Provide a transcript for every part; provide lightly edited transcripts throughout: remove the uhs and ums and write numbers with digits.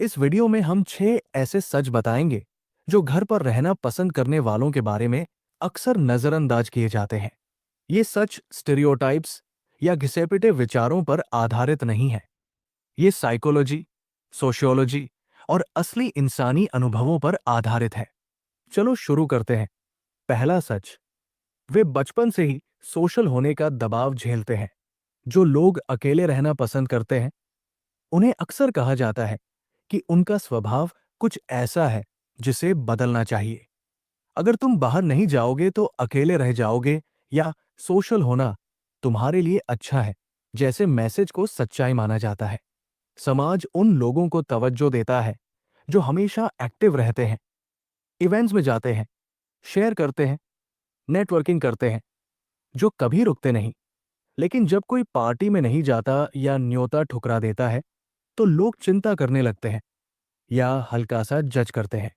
इस वीडियो में हम 6 ऐसे सच बताएंगे जो घर पर रहना पसंद करने वालों के बारे में अक्सर नजरअंदाज किए जाते हैं। ये सच स्टेरियोटाइप्स या घिसेपिटे विचारों पर आधारित नहीं है। ये साइकोलॉजी, सोशियोलॉजी और असली इंसानी अनुभवों पर आधारित है। चलो शुरू करते हैं। पहला सच, वे बचपन से ही सोशल होने का दबाव झेलते हैं। जो लोग अकेले रहना पसंद करते हैं, उन्हें अक्सर कहा जाता है कि उनका स्वभाव कुछ ऐसा है जिसे बदलना चाहिए। अगर तुम बाहर नहीं जाओगे तो अकेले रह जाओगे, या सोशल होना तुम्हारे लिए अच्छा है जैसे मैसेज को सच्चाई माना जाता है। समाज उन लोगों को तवज्जो देता है जो हमेशा एक्टिव रहते हैं, इवेंट्स में जाते हैं, शेयर करते हैं, नेटवर्किंग करते हैं, जो कभी रुकते नहीं। लेकिन जब कोई पार्टी में नहीं जाता या न्योता ठुकरा देता है तो लोग चिंता करने लगते हैं या हल्का सा जज करते हैं।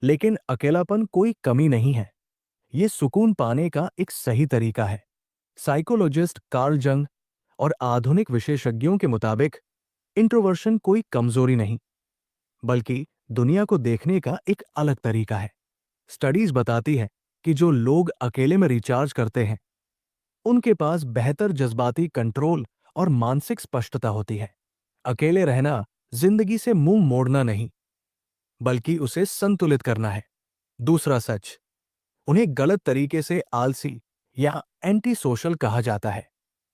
लेकिन अकेलापन कोई कमी नहीं है, ये सुकून पाने का एक सही तरीका है। साइकोलॉजिस्ट कार्ल जंग और आधुनिक विशेषज्ञों के मुताबिक इंट्रोवर्शन कोई कमजोरी नहीं, बल्कि दुनिया को देखने का एक अलग तरीका है। स्टडीज बताती है कि जो लोग अकेले में रिचार्ज करते हैं, उनके पास बेहतर जज्बाती कंट्रोल और मानसिक स्पष्टता होती है। अकेले रहना जिंदगी से मुंह मोड़ना नहीं, बल्कि उसे संतुलित करना है। दूसरा सच, उन्हें गलत तरीके से आलसी या एंटी सोशल कहा जाता है।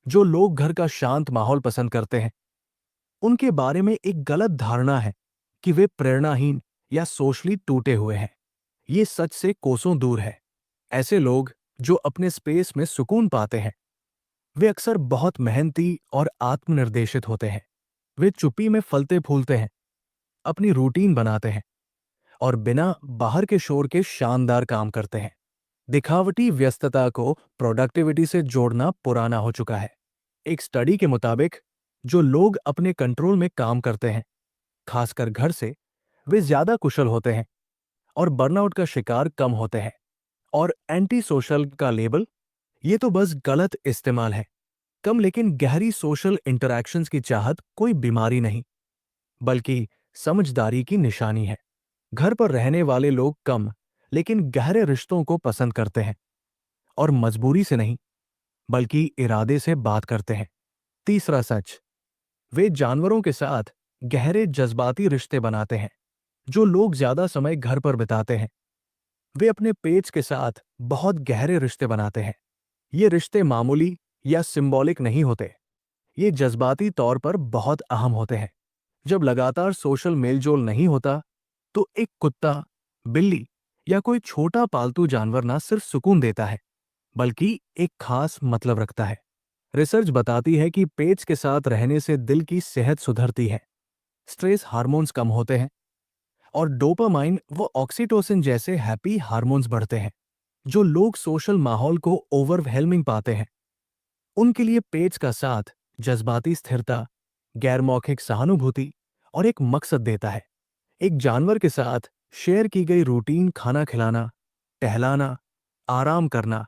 जो लोग घर का शांत माहौल पसंद करते हैं, उनके बारे में एक गलत धारणा है कि वे प्रेरणाहीन या सोशली टूटे हुए हैं। ये सच से कोसों दूर है। ऐसे लोग जो अपने स्पेस में सुकून पाते हैं, वे अक्सर बहुत मेहनती और आत्मनिर्देशित होते हैं। वे चुप्पी में फलते फूलते हैं, अपनी रूटीन बनाते हैं और बिना बाहर के शोर के शानदार काम करते हैं। दिखावटी व्यस्तता को प्रोडक्टिविटी से जोड़ना पुराना हो चुका है। एक स्टडी के मुताबिक जो लोग अपने कंट्रोल में काम करते हैं, खासकर घर से, वे ज्यादा कुशल होते हैं और बर्नआउट का शिकार कम होते हैं। और एंटी सोशल का लेबल, ये तो बस गलत इस्तेमाल है। कम लेकिन गहरी सोशल इंटरैक्शंस की चाहत कोई बीमारी नहीं, बल्कि समझदारी की निशानी है। घर पर रहने वाले लोग कम लेकिन गहरे रिश्तों को पसंद करते हैं, और मजबूरी से नहीं, बल्कि इरादे से बात करते हैं। तीसरा सच, वे जानवरों के साथ गहरे जज्बाती रिश्ते बनाते हैं। जो लोग ज्यादा समय घर पर बिताते हैं, वे अपने पेट्स के साथ बहुत गहरे रिश्ते बनाते हैं। ये रिश्ते मामूली या सिंबॉलिक नहीं होते, ये जज्बाती तौर पर बहुत अहम होते हैं। जब लगातार सोशल मेलजोल नहीं होता, तो एक कुत्ता, बिल्ली या कोई छोटा पालतू जानवर ना सिर्फ सुकून देता है, बल्कि एक खास मतलब रखता है। रिसर्च बताती है कि पेट्स के साथ रहने से दिल की सेहत सुधरती है, स्ट्रेस हार्मोन्स कम होते हैं और डोपामाइन व ऑक्सीटोसिन जैसे हैप्पी हार्मोन्स बढ़ते हैं। जो लोग सोशल माहौल को ओवरवेलमिंग पाते हैं, उनके लिए पेट्स का साथ जज्बाती स्थिरता, गैर-मौखिक सहानुभूति और एक मकसद देता है। एक जानवर के साथ शेयर की गई रूटीन, खाना खिलाना, टहलाना, आराम करना,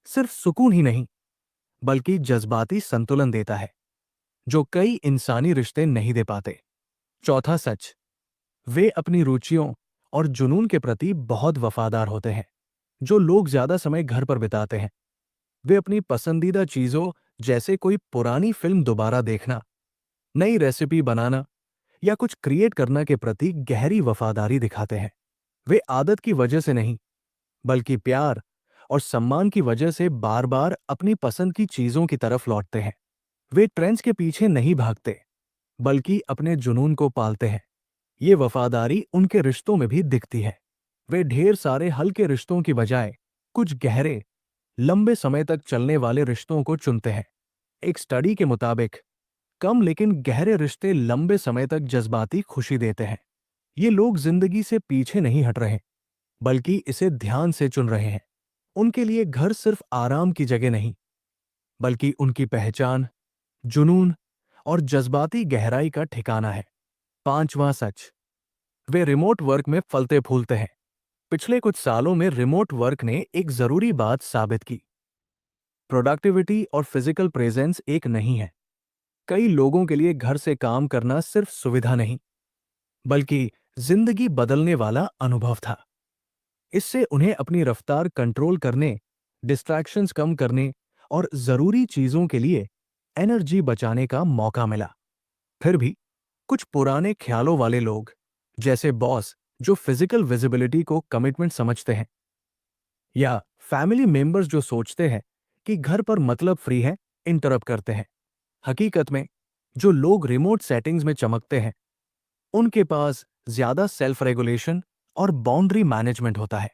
सिर्फ सुकून ही नहीं, बल्कि जज्बाती संतुलन देता है, जो कई इंसानी रिश्ते नहीं दे पाते। चौथा सच, वे अपनी रुचियों और जुनून के प्रति बहुत वफादार होते हैं। जो लोग ज्यादा समय घर पर बिताते हैं, वे अपनी पसंदीदा चीजों, जैसे कोई पुरानी फिल्म दोबारा देखना, नई रेसिपी बनाना या कुछ क्रिएट करना के प्रति गहरी वफादारी दिखाते हैं। वे आदत की वजह से नहीं, बल्कि प्यार और सम्मान की वजह से बार बार अपनी पसंद की चीजों की तरफ लौटते हैं। वे ट्रेंड्स के पीछे नहीं भागते, बल्कि अपने जुनून को पालते हैं। ये वफादारी उनके रिश्तों में भी दिखती है। वे ढेर सारे हल्के रिश्तों की बजाय कुछ गहरे, लंबे समय तक चलने वाले रिश्तों को चुनते हैं। एक स्टडी के मुताबिक कम लेकिन गहरे रिश्ते लंबे समय तक जज्बाती खुशी देते हैं। ये लोग जिंदगी से पीछे नहीं हट रहे, बल्कि इसे ध्यान से चुन रहे हैं। उनके लिए घर सिर्फ आराम की जगह नहीं, बल्कि उनकी पहचान, जुनून और जज्बाती गहराई का ठिकाना है। पांचवां सच, वे रिमोट वर्क में फलते फूलते हैं। पिछले कुछ सालों में रिमोट वर्क ने एक जरूरी बात साबित की। प्रोडक्टिविटी और फिजिकल प्रेजेंस एक नहीं है। कई लोगों के लिए घर से काम करना सिर्फ सुविधा नहीं, बल्कि जिंदगी बदलने वाला अनुभव था। इससे उन्हें अपनी रफ्तार कंट्रोल करने, डिस्ट्रैक्शंस कम करने और जरूरी चीजों के लिए एनर्जी बचाने का मौका मिला। फिर भी कुछ पुराने ख्यालों वाले लोग, जैसे बॉस जो फिजिकल विजिबिलिटी को कमिटमेंट समझते हैं, या फैमिली मेंबर्स जो सोचते हैं कि घर पर मतलब फ्री है, इंटरप्ट करते हैं। हकीकत में जो लोग रिमोट सेटिंग्स में चमकते हैं, उनके पास ज्यादा सेल्फ रेगुलेशन और बाउंड्री मैनेजमेंट होता है।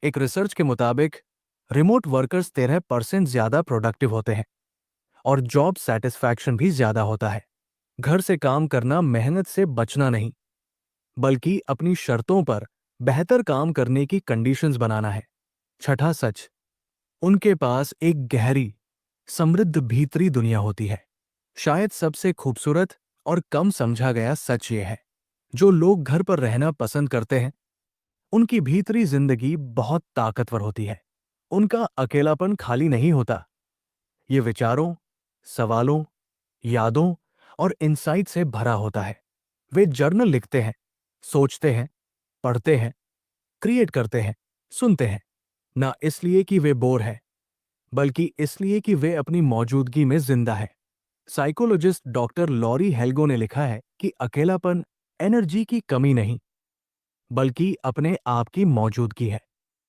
एक रिसर्च के मुताबिक रिमोट वर्कर्स 13% ज्यादा प्रोडक्टिव होते हैं और जॉब सेटिस्फैक्शन भी ज्यादा होता है। घर से काम करना मेहनत से बचना नहीं, बल्कि अपनी शर्तों पर बेहतर काम करने की कंडीशंस बनाना है। छठा सच, उनके पास एक गहरी, समृद्ध भीतरी दुनिया होती है। शायद सबसे खूबसूरत और कम समझा गया सच ये है, जो लोग घर पर रहना पसंद करते हैं, उनकी भीतरी जिंदगी बहुत ताकतवर होती है। उनका अकेलापन खाली नहीं होता, ये विचारों, सवालों, यादों और इंसाइट से भरा होता है। वे जर्नल लिखते हैं, सोचते हैं, पढ़ते हैं, क्रिएट करते हैं, सुनते हैं, ना इसलिए कि वे बोर हैं, बल्कि इसलिए कि वे अपनी मौजूदगी में जिंदा है। साइकोलॉजिस्ट डॉक्टर लॉरी हेल्गो ने लिखा है कि अकेलापन एनर्जी की कमी नहीं, बल्कि अपने आप की मौजूदगी है।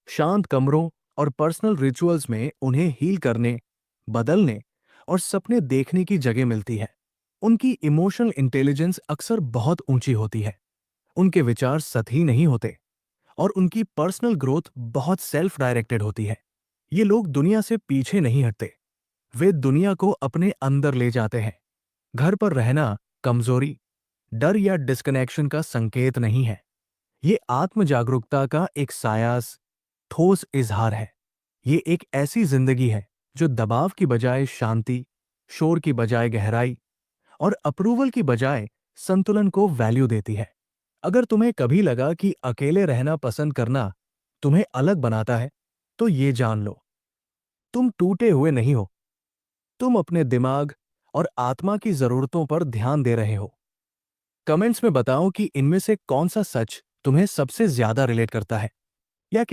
शांत कमरों और पर्सनल रिचुअल्स में उन्हें हील करने, बदलने और सपने देखने की जगह मिलती है। उनकी इमोशनल इंटेलिजेंस अक्सर बहुत ऊंची होती है। उनके विचार सतही नहीं होते और उनकी पर्सनल ग्रोथ बहुत सेल्फ डायरेक्टेड होती है। ये लोग दुनिया से पीछे नहीं हटते, वे दुनिया को अपने अंदर ले जाते हैं। घर पर रहना कमजोरी, डर या डिस्कनेक्शन का संकेत नहीं है। ये आत्म जागरूकता का एक सायास, ठोस इजहार है। ये एक ऐसी जिंदगी है जो दबाव की बजाय शांति, शोर की बजाय गहराई और अप्रूवल की बजाय संतुलन को वैल्यू देती है। अगर तुम्हें कभी लगा कि अकेले रहना पसंद करना तुम्हें अलग बनाता है, तो ये जान लो, तुम टूटे हुए नहीं हो। तुम अपने दिमाग और आत्मा की जरूरतों पर ध्यान दे रहे हो। कमेंट्स में बताओ कि इनमें से कौन सा सच तुम्हें सबसे ज्यादा रिलेट करता है, या क्या